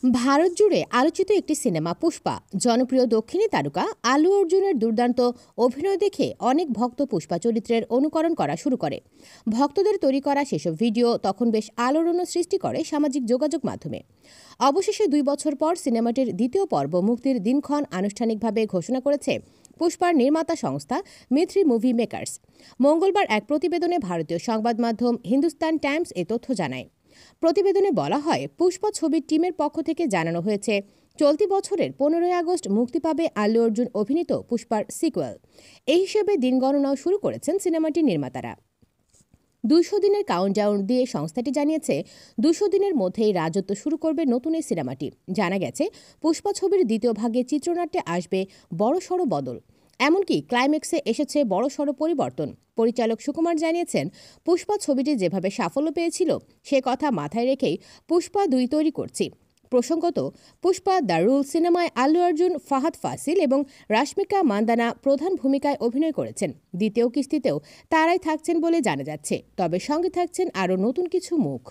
ভারত জুড়ে আলোচিত একটি সিনেমা পুষ্পা। জনপ্রিয় দক্ষিণী তারকা আলু অর্জুনের দুর্দান্ত অভিনয় দেখে অনেক ভক্ত পুষ্পা চরিত্রের অনুকরণ করা শুরু করে। ভক্তদের তৈরি করা সেসব ভিডিও তখন বেশ আলোড়ন সৃষ্টি করে সামাজিক যোগাযোগ মাধ্যমে। অবশেষে 2 বছর পর সিনেমাটির দ্বিতীয় পর্ব মুক্তির দিনক্ষণ আনুষ্ঠানিকভাবে ঘোষণা করেছে পুষ্পার নির্মাতা সংস্থা মিথ্রি মুভি মেকার্স। মঙ্গলবার এক প্রতিবেদনে ভারতীয় সংবাদ মাধ্যম হিন্দুস্তান টাইমস এ তথ্য জানায়। প্রতিবেদনে বলা হয়, পুষ্পা ছবির টিমের পক্ষ থেকে জানানো হয়েছে, চলতি বছরের 15ই আগস্ট মুক্তি পাবে আল্লু অর্জুন অভিনীত পুষ্পার সিকুয়েল। এই হিসেবে দিন গণনাও শুরু করেছেন সিনেমাটির নির্মাতারা। 200 দিনের কাউন্টডাউন দিয়ে সংস্থাটি জানিয়েছে, 200 দিনের মধ্যেই রাজত্ব শুরু করবে নতুন এই সিনেমাটি। জানা গেছে, পুষ্পা ছবির দ্বিতীয় ভাগে চিত্রনাট্যে আসবে বড়সড় বদল। এমনকি ক্লাইম্যাক্সে এসেছে বড়সড় পরিবর্তন। পরিচালক সুকুমার জানিয়েছেন, পুষ্পা ছবিটি যেভাবে সাফল্য পেয়েছিল সে কথা মাথায় রেখেই পুষ্পা 2 তৈরি করছি। প্রসঙ্গত, পুষ্পা দ্য রুল সিনেমায় আল্লু অর্জুন, ফাহাদ ফাসিল এবং রাশমিকা মান্দানা প্রধান ভূমিকায় অভিনয় করেছেন। দ্বিতীয় কিস্তিতেও তারাই থাকছেন বলে জানা যাচ্ছে, তবে সঙ্গে থাকছেন আরও নতুন কিছু মুখ।